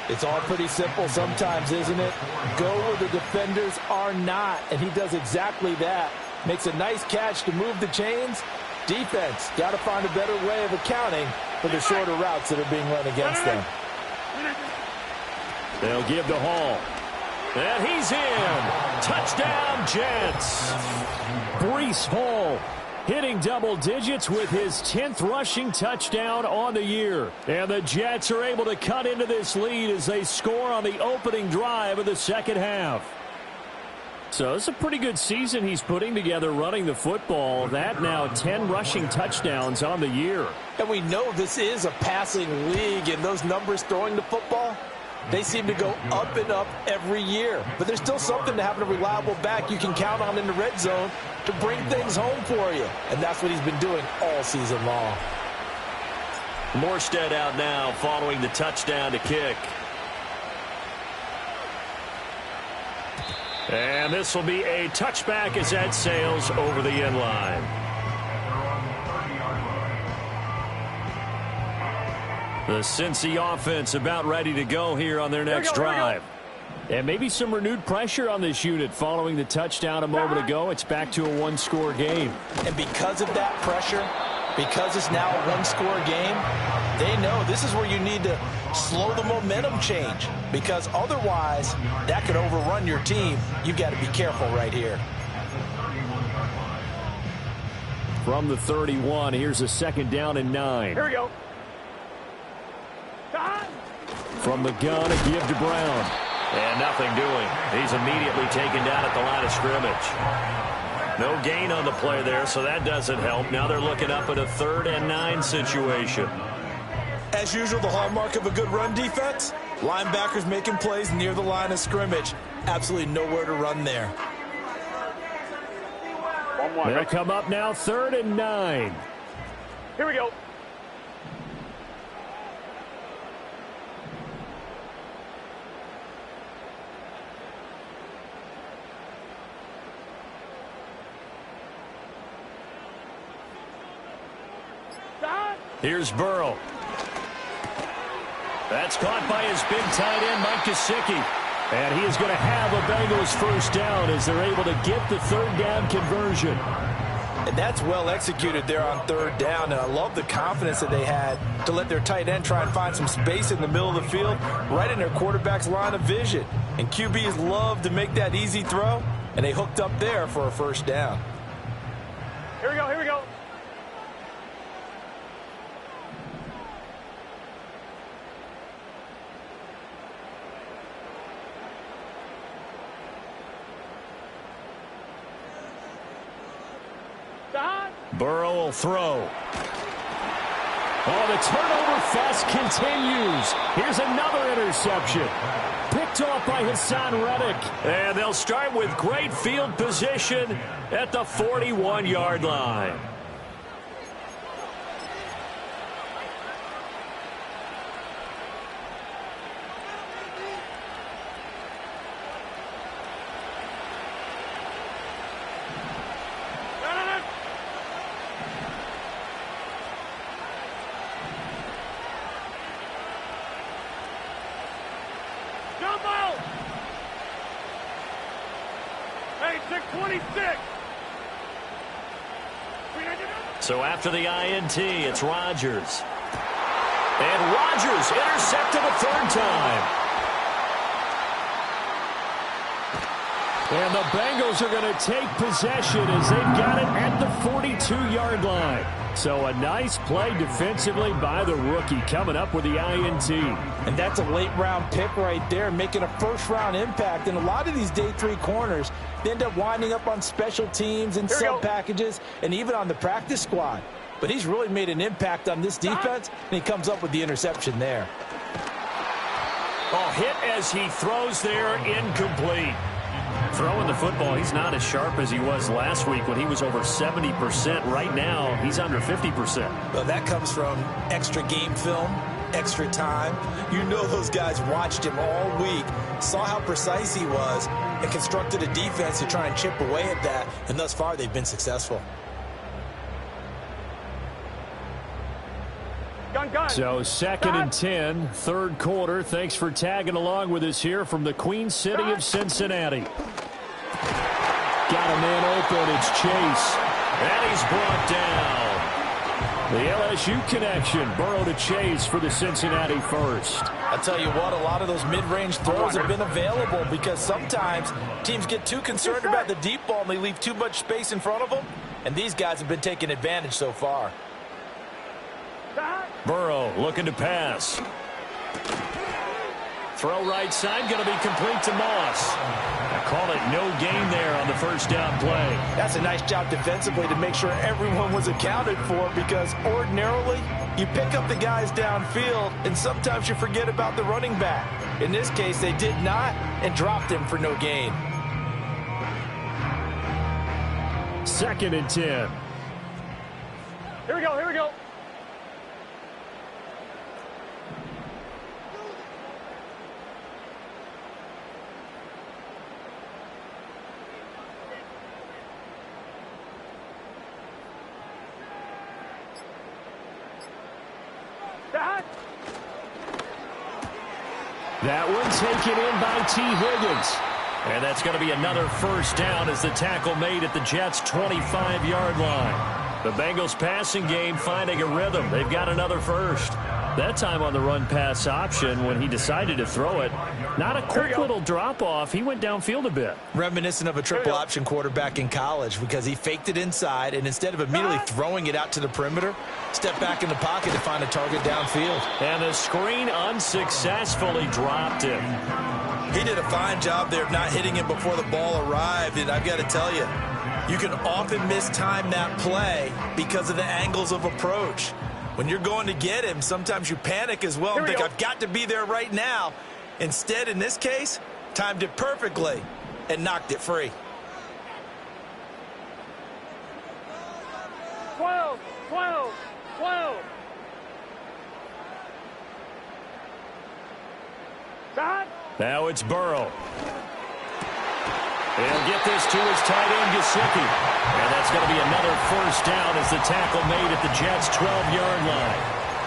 It's all pretty simple sometimes, isn't it? Go where the defenders are not, and he does exactly that. Makes a nice catch to move the chains. Defense got to find a better way of accounting for the shorter routes that are being run against them. They'll give to Hall. And he's in. Touchdown, Jets. Breece Hall hitting double digits with his 10th rushing touchdown on the year. And the Jets are able to cut into this lead as they score on the opening drive of the second half. So it's a pretty good season he's putting together running the football. That now 10 rushing touchdowns on the year. And we know this is a passing league, and those numbers throwing the football, they seem to go up and up every year. But there's still something to having a reliable back you can count on in the red zone to bring things home for you. And that's what he's been doing all season long. Morstead out now following the touchdown to kick. And this will be a touchback as that sails over the end line. The Cincy offense about ready to go here on their next drive. And maybe some renewed pressure on this unit following the touchdown a moment ago. It's back to a 1-score game. And because of that pressure, because it's now a 1-score game, they know this is where you need to slow the momentum change, because otherwise that could overrun your team. You got to be careful right here. From the 31, here's a 2nd down and 9. Here we go. From the gun, a give to Brown. And nothing doing. He's immediately taken down at the line of scrimmage. No gain on the play there, so that doesn't help. Now they're looking up at a 3rd and 9 situation. As usual, the hallmark of a good run defense, linebackers making plays near the line of scrimmage. Absolutely nowhere to run there. They'll come up now 3rd and 9. Here we go. Here's Burrow. That's caught by his big tight end, Mike Gesicki. And he is going to have a Bengals first down as they're able to get the 3rd down conversion. And that's well executed there on 3rd down. And I love the confidence that they had to let their tight end try and find some space in the middle of the field, right in their quarterback's line of vision. And QBs love to make that easy throw, and they hooked up there for a first down. Here we go, here we go. Burrow will throw. Oh, the turnover fest continues. Here's another interception. Picked off by Hassan Reddick. And they'll start with great field position at the 41-yard line. So after the INT, it's Rodgers. And Rodgers intercepted a 3rd time. And the Bengals are going to take possession as they've got it at the 42-yard line. So a nice play defensively by the rookie coming up with the INT. And that's a late-round pick right there, making a first-round impact. And a lot of these day 3 corners, they end up winding up on special teams and sub packages and even on the practice squad. But he's really made an impact on this defense, and he comes up with the interception there. Oh, hit as he throws there, incomplete. Throwing the football, he's not as sharp as he was last week when he was over 70%. Right now, he's under 50%. Well, that comes from extra game film, extra time. You know those guys watched him all week, saw how precise he was, and constructed a defense to try and chip away at that, and thus far they've been successful. So 2nd and 10, third quarter. Thanks for tagging along with us here from the Queen City of Cincinnati. Got a man open. It's Chase. And he's brought down. The LSU connection. Burrow to Chase for the Cincinnati first. I'll tell you what, a lot of those mid-range throws have been available because sometimes teams get too concerned about the deep ball and they leave too much space in front of them. And these guys have been taking advantage so far. Burrow looking to pass. Throw right side, going to be complete to Moss. I call it no gain there on the first down play. That's a nice job defensively to make sure everyone was accounted for, because ordinarily you pick up the guys downfield and sometimes you forget about the running back. In this case, they did not and dropped him for no gain. 2nd and 10. Here we go, here we go. That one taken in by T. Higgins. And that's going to be another first down as the tackle made at the Jets' 25-yard line. The Bengals passing game finding a rhythm. They've got another first. That time on the run-pass option when he decided to throw it. Not a quick little drop-off. He went downfield a bit. Reminiscent of a triple option quarterback in college, because he faked it inside, and instead of immediately throwing it out to the perimeter, stepped back in the pocket to find a target downfield. And the screen unsuccessfully dropped him. He did a fine job there of not hitting him before the ball arrived, and I've got to tell you, you can often mistime that play because of the angles of approach. When you're going to get him, sometimes you panic as well and think, I've got to be there right now. Instead, in this case, timed it perfectly and knocked it free. 12, 12, 12. Shot. Now it's Burrow. He'll get this to his tight end, Gesicki. And that's going to be another first down as the tackle made at the Jets' 12-yard line.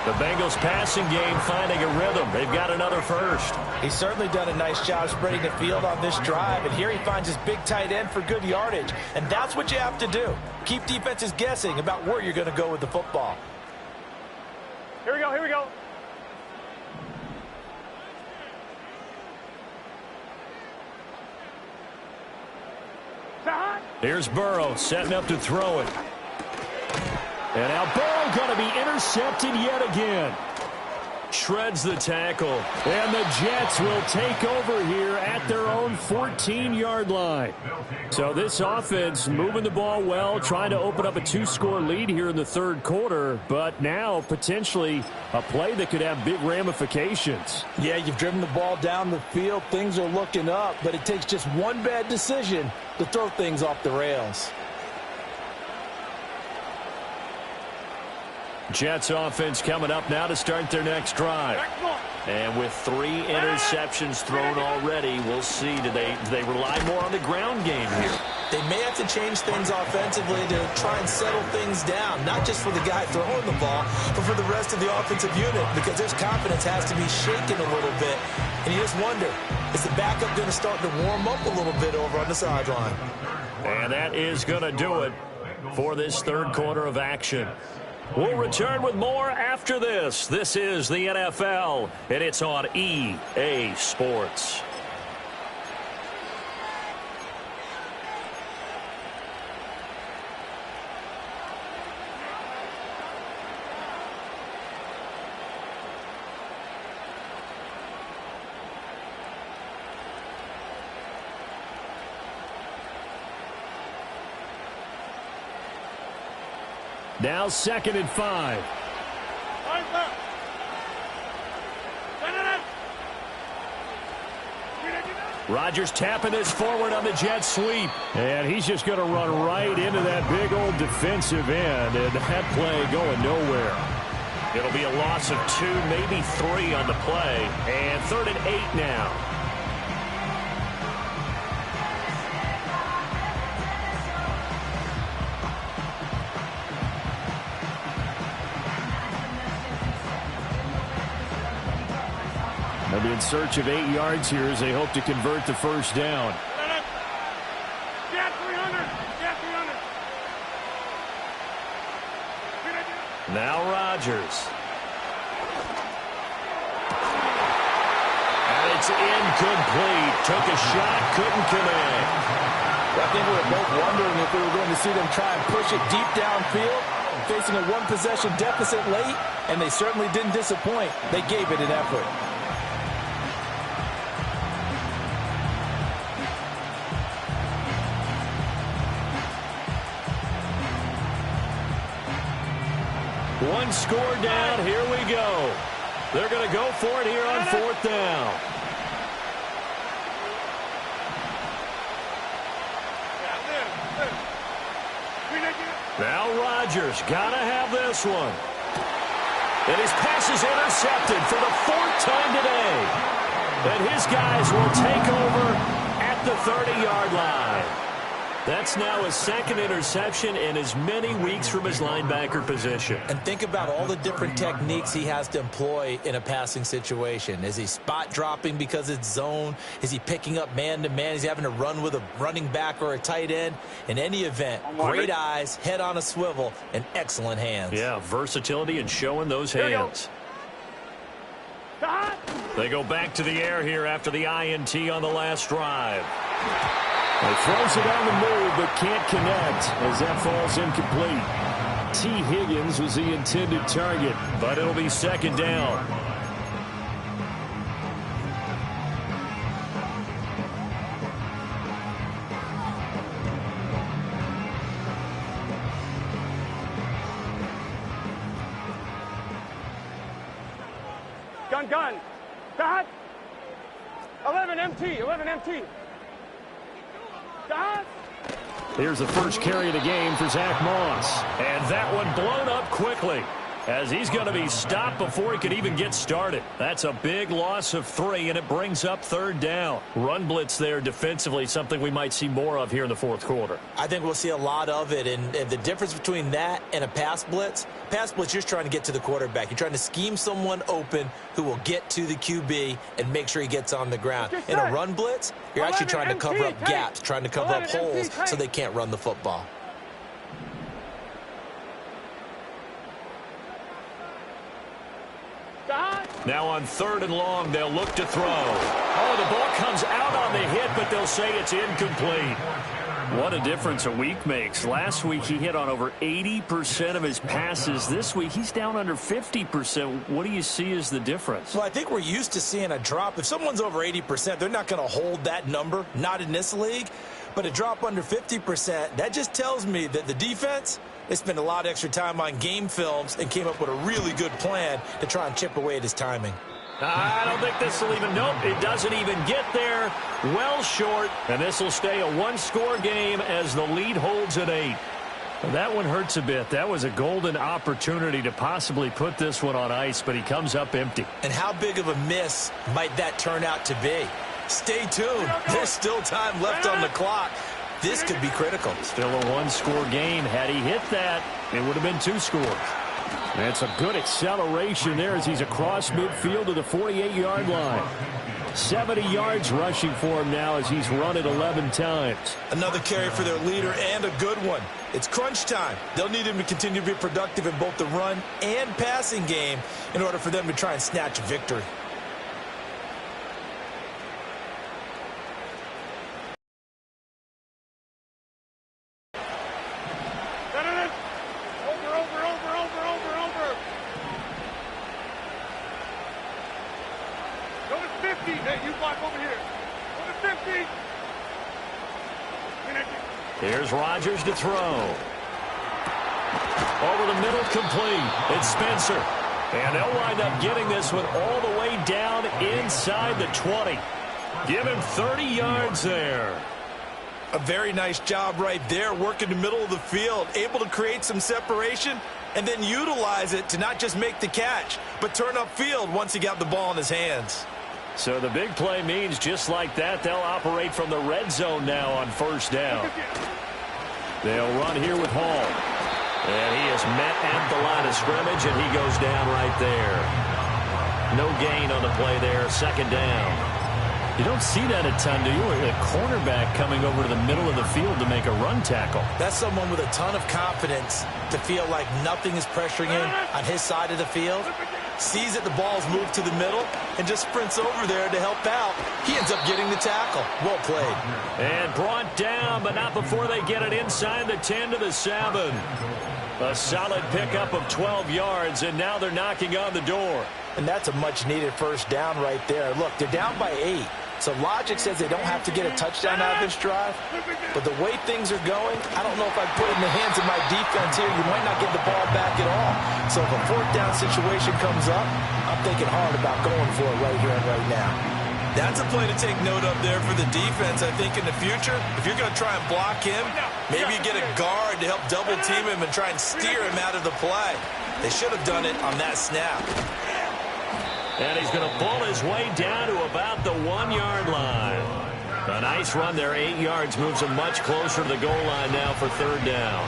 The Bengals passing game finding a rhythm. They've got another first. He's certainly done a nice job spreading the field on this drive, and here he finds his big tight end for good yardage. And that's what you have to do. Keep defenses guessing about where you're going to go with the football. Here we go, here we go. Here's Burrow setting up to throw it. And now Burrow going to be intercepted yet again. Shreds the tackle. And the Jets will take over here at their own 14-yard line. So this offense moving the ball well, trying to open up a 2-score lead here in the third quarter, but now potentially a play that could have big ramifications. Yeah, you've driven the ball down the field. Things are looking up, but it takes just one bad decision to throw things off the rails. Jets offense coming up now to start their next drive. And with 3 interceptions thrown already, we'll see. Do they rely more on the ground game here? They may have to change things offensively to try and settle things down, not just for the guy throwing the ball, but for the rest of the offensive unit, because their confidence has to be shaken a little bit. And you just wonder, is the backup going to start to warm up a little bit over on the sideline? And that is going to do it for this third quarter of action. We'll return with more after this. This is the NFL, and it's on EA Sports. Now 2nd and 5. Rodgers tapping this forward on the jet sweep. And he's just going to run right into that big old defensive end. And that play going nowhere. It'll be a loss of 2, maybe 3 on the play. And 3rd and 8 now. They'll be in search of 8 yards here as they hope to convert the first down. Now Rodgers. And it's incomplete. Took a shot, couldn't connect. I think we were both wondering if we were going to see them try and push it deep downfield, facing a one-possession deficit late, and they certainly didn't disappoint. They gave it an effort. One score down. Here we go. They're going to go for it here on 4th down. Now Rodgers got to have this one. And his pass is intercepted for the 4th time today. And his guys will take over at the 30-yard line. That's now his 2nd interception in as many weeks from his linebacker position. And think about all the different techniques he has to employ in a passing situation. Is he spot dropping because it's zone? Is he picking up man-to-man? Is he having to run with a running back or a tight end? In any event, great eyes, head on a swivel, and excellent hands. Yeah, versatility and showing those hands. They go back to the air here after the INT on the last drive. He throws it on the move, but can't connect as that falls incomplete. T. Higgins was the intended target, but it'll be 2nd down. Gun. Dot. 11 MT. 11 MT. Dot. Here's the first carry of the game for Zach Moss. And that one blown up quickly as he's going to be stopped before he could even get started. That's a big loss of 3, and it brings up 3rd down. Run blitz there defensively, something we might see more of here in the 4th quarter. I think we'll see a lot of it, and the difference between that and a pass blitz, you're just trying to get to the quarterback. You're trying to scheme someone open who will get to the QB and make sure he gets on the ground. In a run blitz, you're actually trying to cover up gaps, trying to cover up holes so they can't run the football. Now on 3rd and long, they'll look to throw. Oh, the ball comes out on the hit, but they'll say it's incomplete. What a difference a week makes. Last week, he hit on over 80% of his passes. This week, he's down under 50%. What do you see as the difference? Well, I think we're used to seeing a drop. If someone's over 80%, they're not going to hold that number, not in this league. But a drop under 50%, that just tells me that the defense, they spent a lot of extra time on game films and came up with a really good plan to try and chip away at his timing. I don't think this will even, nope, it doesn't even get there. Well short, and this will stay a 1-score game as the lead holds at 8. That one hurts a bit. That was a golden opportunity to possibly put this one on ice, but he comes up empty. And how big of a miss might that turn out to be? Stay tuned. There's still time left on the clock. This could be critical. Still a 1-score game. Had he hit that, it would have been 2 scores. That's a good acceleration there as he's across midfield to the 48-yard line. 70 yards rushing for him now as he's run it 11 times. Another carry for their leader and a good one. It's crunch time. They'll need him to continue to be productive in both the run and passing game in order for them to try and snatch a victory. Here's Rodgers to throw. Over the middle, complete. It's Spencer. And they'll wind up getting this one all the way down inside the 20. Give him 30 yards there. A very nice job right there, working the middle of the field, able to create some separation and then utilize it to not just make the catch, but turn upfield once he got the ball in his hands. So the big play means just like that, they'll operate from the red zone now on first down. They'll run here with Hall. And he is met at the line of scrimmage, and he goes down right there. No gain on the play there, second down. You don't see that a ton, do you? A cornerback coming over to the middle of the field to make a run tackle. That's someone with a ton of confidence to feel like nothing is pressuring him on his side of the field. Sees that the ball's moved to the middle and just sprints over there to help out. He ends up getting the tackle. Well played. And brought down, but not before they get it inside the 10 to the 7. A solid pickup of 12 yards, and now they're knocking on the door. And that's a much-needed first down right there. Look, they're down by 8. So logic says they don't have to get a touchdown out of this drive. But the way things are going, I don't know if I'd put it in the hands of my defense here. You might not get the ball back at all. So if a fourth down situation comes up, I'm thinking hard about going for it right here and right now. That's a play to take note of there for the defense, I think, in the future. If you're going to try and block him, maybe you get a guard to help double-team him and try and steer him out of the play. They should have done it on that snap. And he's going to pull his way down to about the 1-yard line. A nice run there, 8 yards, moves him much closer to the goal line now for third down.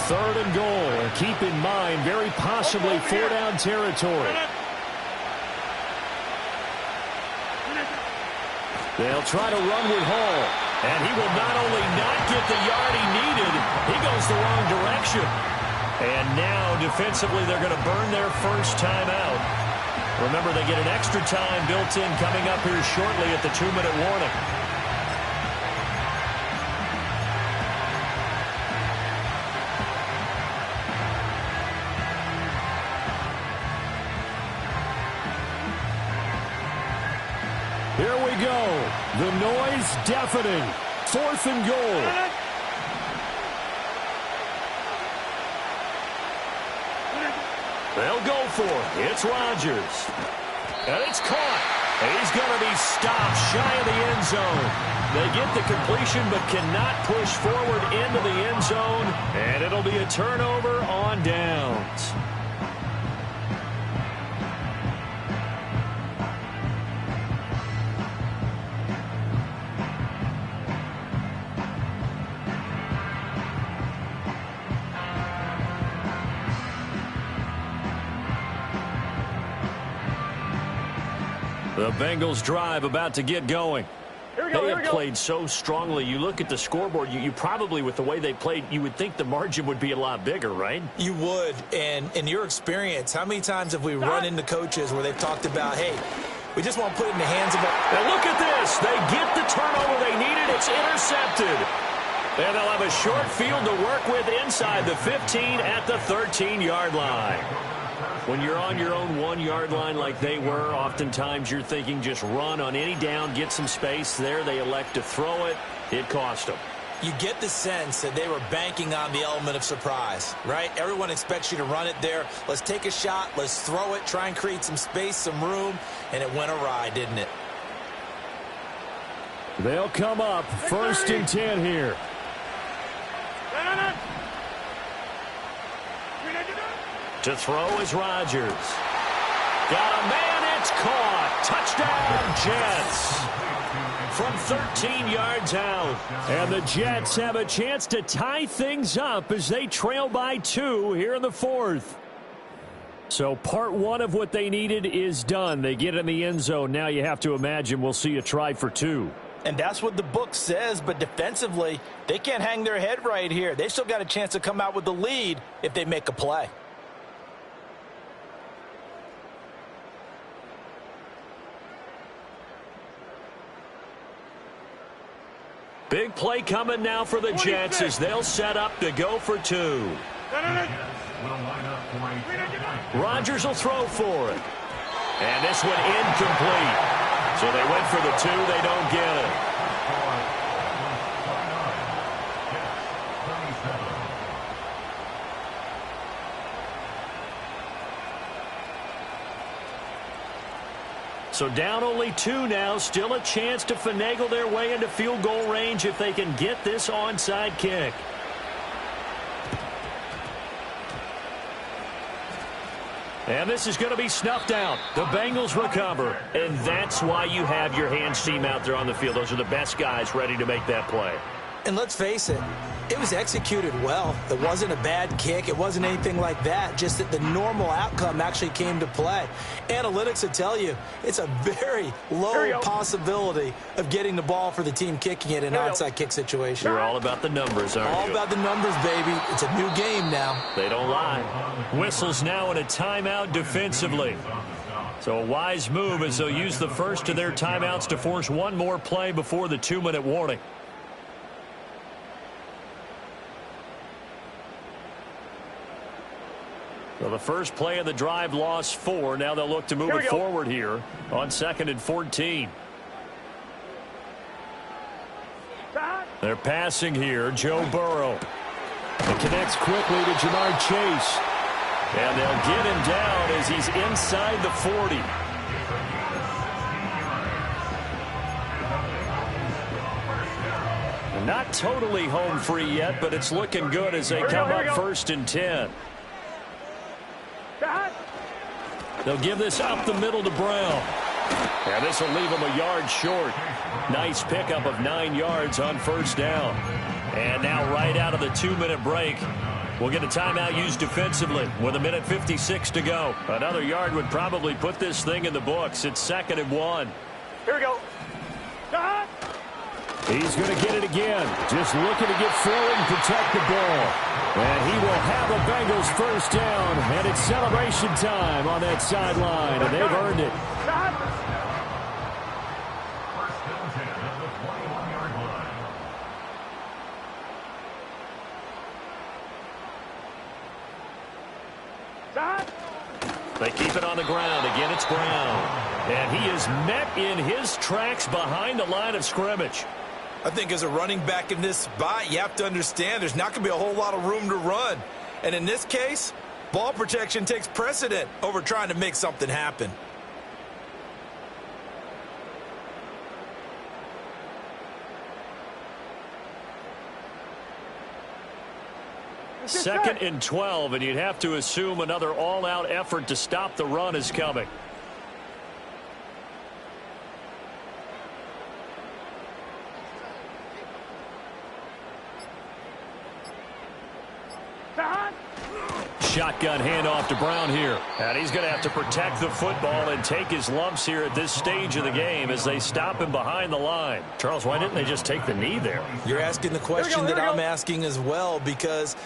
Third and goal. Keep in mind, very possibly 4-down territory. They'll try to run with Hall. And he will not only not get the yard he needed, he goes the wrong direction. And now, defensively, they're going to burn their first timeout. Remember, they get an extra time built in coming up here shortly at the 2-minute warning. Here we go. The noise deafening. 4th and goal. They'll go for it. It's Rodgers. And it's caught. He's going to be stopped shy of the end zone. They get the completion but cannot push forward into the end zone. And it'll be a turnover on downs. The Bengals drive about to get going. They have played so strongly. You look at the scoreboard, you probably, with the way they played, you would think the margin would be a lot bigger, right? You would. And in your experience, how many times have we run into coaches where they've talked about, hey, we just want to put it in the hands of our... And look at this. They get the turnover they needed. It's intercepted. And they'll have a short field to work with inside the 15 at the 13-yard line. When you're on your own 1-yard line like they were, oftentimes you're thinking just run on any down, get some space. There they elect to throw it. It cost them. You get the sense that they were banking on the element of surprise, right? Everyone expects you to run it there. Let's take a shot. Let's throw it. Try and create some space, some room. And it went awry, didn't it? They'll come up 1st and 10 here. To throw is Rodgers. Got a man, it's caught. Touchdown, Jets. From 13 yards out. And the Jets have a chance to tie things up as they trail by 2 here in the 4th. So part 1 of what they needed is done. They get in the end zone. Now you have to imagine we'll see a try for 2. And that's what the book says, but defensively, they can't hang their head right here. They still got a chance to come out with the lead if they make a play. Big play coming now for the Jets as they'll set up to go for 2. Rodgers will throw for it. And this one incomplete. So they went for the 2. They don't get it. So down only 2 now. Still a chance to finagle their way into field goal range if they can get this onside kick. And this is going to be snuffed out. The Bengals recover. And that's why you have your hands team out there on the field. Those are the best guys ready to make that play. And let's face it, it was executed well. It wasn't a bad kick. It wasn't anything like that. Just that the normal outcome actually came to play. Analytics will tell you it's a very low possibility of getting the ball for the team kicking it in an onside kick situation. You're all about the numbers, aren't you? All about the numbers, baby. It's a new game now. They don't lie. Whistles now in a timeout defensively. So a wise move as they'll use the first of their timeouts to force one more play before the 2-minute warning. So the first play of the drive lost 4. Now they'll look to move it forward here on 2nd and 14. They're passing here. Joe Burrow. It connects quickly to Jamar Chase. And they'll get him down as he's inside the 40. Not totally home free yet, but it's looking good as they come up 1st and 10. They'll give this up the middle to Brown. And this will leave him a yard short. Nice pickup of 9 yards on 1st down. And now right out of the 2-minute break, we'll get a timeout used defensively with 1:56 to go. Another yard would probably put this thing in the books. It's 2nd and 1. Here we go. He's going to get it again. Just looking to get forward and protect the ball. And he will have the Bengals 1st down. And it's celebration time on that sideline. And they've earned it. They keep it on the ground. Again, it's Brown. And he is met in his tracks behind the line of scrimmage. I think as a running back in this spot, you have to understand there's not going to be a whole lot of room to run. And in this case, ball protection takes precedent over trying to make something happen. Second and 12, and you'd have to assume another all-out effort to stop the run is coming. Shotgun handoff to Brown here. And he's going to have to protect the football and take his lumps here at this stage of the game as they stop him behind the line. Charles, why didn't they just take the knee there? You're asking the question that I'm asking as well, because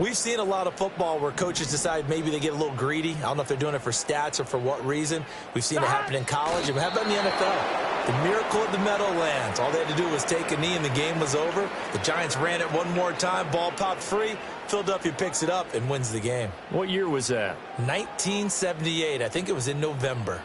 we've seen a lot of football where coaches decide maybe they get a little greedy. I don't know if they're doing it for stats or for what reason. We've seen it happen in college. And how about in the NFL? The miracle of the Meadowlands. All they had to do was take a knee and the game was over. The Giants ran it one more time. Ball popped free. Philadelphia picks it up and wins the game. What year was that? 1978. I think it was in November.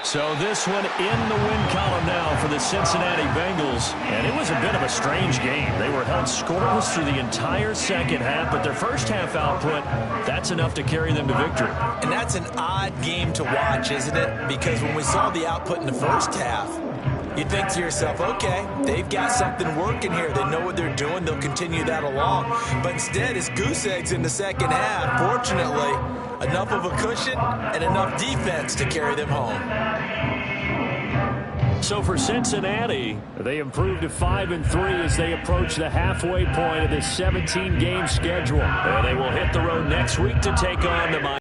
So this one in the win column now for the Cincinnati Bengals. And it was a bit of a strange game. They were held scoreless through the entire second half, but their first half output, that's enough to carry them to victory. And that's an odd game to watch, isn't it? Because when we saw the output in the first half, you think to yourself, okay, they've got something working here. They know what they're doing. They'll continue that along. But instead, it's goose eggs in the second half. Fortunately, enough of a cushion and enough defense to carry them home. So for Cincinnati, they improved to 5-3 as they approach the halfway point of this 17-game schedule. And they will hit the road next week to take on the Miami.